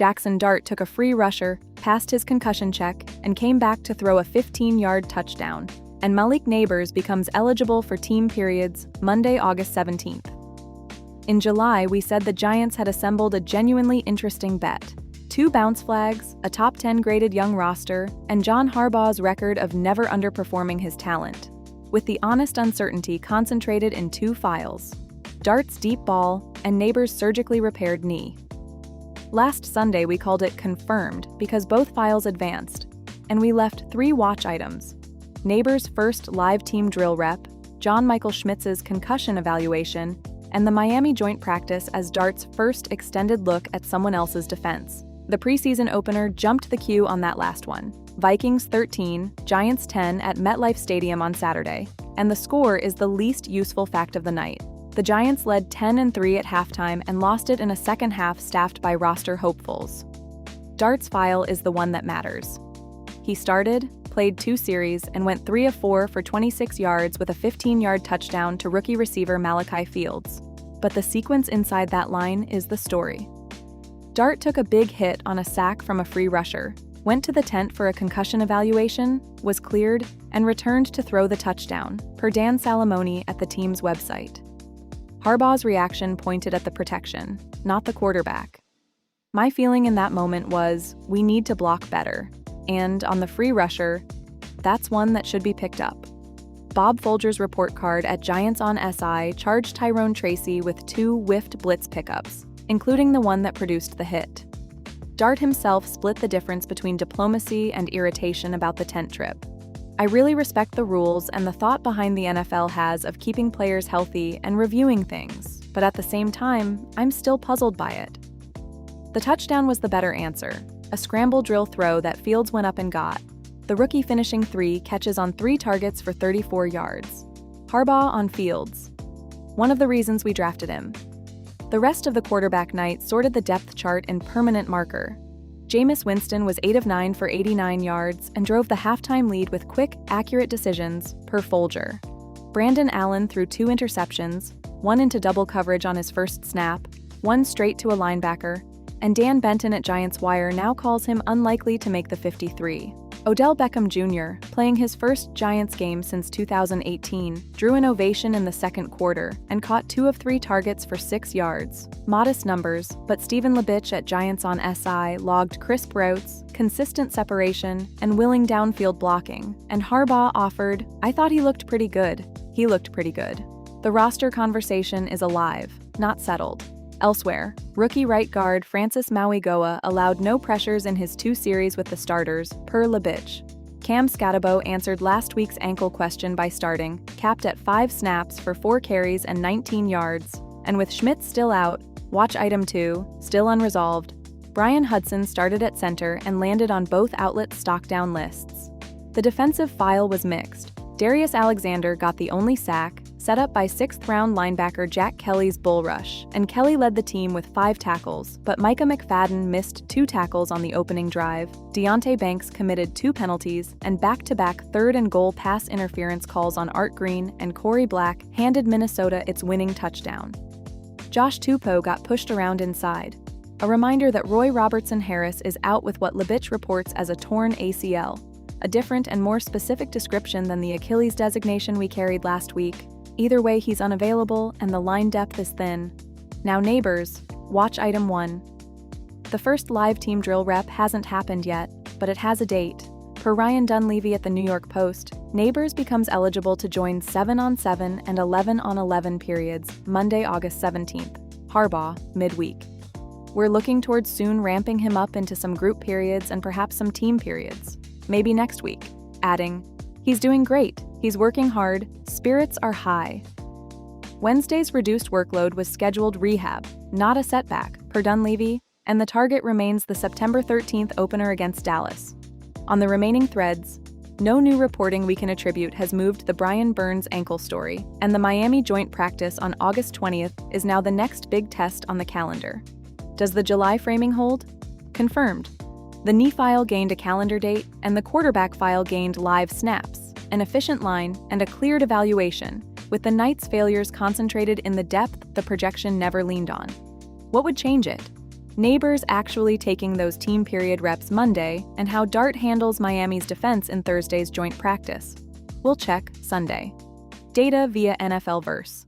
Jaxson Dart took a free rusher, passed his concussion check, and came back to throw a 15-yard touchdown. And Malik Nabers becomes eligible for team periods Monday, August 17th. In July, we said the Giants had assembled a genuinely interesting bet. 2 bounce flags, a top 10 graded young roster, and John Harbaugh's record of never underperforming his talent, with the honest uncertainty concentrated in 2 files: Dart's deep ball and Nabers' surgically repaired knee. Last Sunday, we called it confirmed because both files advanced, and we left 3 watch items: Nabers' first live team drill rep, John Michael Schmitz's concussion evaluation, and the Miami joint practice as Dart's first extended look at someone else's defense. The preseason opener jumped the queue on that last one. Vikings 13, Giants 10 at MetLife Stadium on Saturday, and the score is the least useful fact of the night. The Giants led 10-3 at halftime and lost it in a second half staffed by roster hopefuls. Dart's file is the one that matters. He started, played 2 series, and went 3 of 4 for 26 yards with a 15-yard touchdown to rookie receiver Malachi Fields. But the sequence inside that line is the story. Dart took a big hit on a sack from a free rusher, went to the tent for a concussion evaluation, was cleared, and returned to throw the touchdown, per Dan Salamone at the team's website. Harbaugh's reaction pointed at the protection, not the quarterback. My feeling in that moment was, we need to block better. And on the free rusher, that's one that should be picked up. Bob Folger's report card at Giants on SI charged Tyrone Tracy with 2 whiffed blitz pickups, including the one that produced the hit. Dart himself split the difference between diplomacy and irritation about the tent trip. I really respect the rules and the thought behind the NFL has of keeping players healthy and reviewing things, but at the same time, I'm still puzzled by it. The touchdown was the better answer, a scramble-drill throw that Fields went up and got, the rookie finishing 3 catches on 3 targets for 34 yards. Harbaugh on Fields. One of the reasons we drafted him. The rest of the quarterback night sorted the depth chart in permanent marker. Jameis Winston was 8 of 9 for 89 yards and drove the halftime lead with quick, accurate decisions, per Folger. Brandon Allen threw 2 interceptions, 1 into double coverage on his first snap, 1 straight to a linebacker, and Dan Benton at Giants Wire now calls him unlikely to make the 53. Odell Beckham Jr., playing his first Giants game since 2018, drew an ovation in the second quarter and caught 2 of 3 targets for 6 yards. Modest numbers, but Stephen Labich at Giants on SI logged crisp routes, consistent separation, and willing downfield blocking, and Harbaugh offered, "I thought he looked pretty good." He looked pretty good. The roster conversation is alive, not settled. Elsewhere, rookie right guard Francis Mauigoa allowed no pressures in his 2 series with the starters, per Labich. Cam Scatabo answered last week's ankle question by starting, capped at 5 snaps for 4 carries and 19 yards, and with Schmitz still out, watch item 2, still unresolved, Brian Hudson started at center and landed on both outlets' stock-down lists. The defensive file was mixed. Darius Alexander got the only sack, set up by 6th-round linebacker Jack Kelly's bull rush, and Kelly led the team with 5 tackles, but Micah McFadden missed 2 tackles on the opening drive, Deonte Banks committed 2 penalties, and back-to-back 3rd and goal pass interference calls on Art Green and Corey Black handed Minnesota its winning touchdown. Josh Tupou got pushed around inside, a reminder that Roy Robertson Harris is out with what Labich reports as a torn ACL, a different and more specific description than the Achilles designation we carried last week. Either way, he's unavailable, and the line depth is thin. Now Nabers, watch item 1. The first live team drill rep hasn't happened yet, but it has a date. Per Ryan Dunleavy at the New York Post, Nabers becomes eligible to join 7-on-7 and 11-on-11 periods Monday, August 17th. Harbaugh, midweek. We're looking towards soon ramping him up into some group periods and perhaps some team periods. Maybe next week. Adding, he's doing great. He's working hard, spirits are high. Wednesday's reduced workload was scheduled rehab, not a setback, per Dunleavy, and the target remains the September 13th opener against Dallas. On the remaining threads, no new reporting we can attribute has moved the Brian Burns ankle story, and the Miami joint practice on August 20th is now the next big test on the calendar. Does the July framing hold? Confirmed. The knee file gained a calendar date, and the quarterback file gained live snaps, an efficient line, and a cleared evaluation, with the night's failures concentrated in the depth the projection never leaned on. What would change it? Nabers actually taking those team period reps Monday, and how Dart handles Miami's defense in Thursday's joint practice. We'll check Sunday. Data via NFL Verse.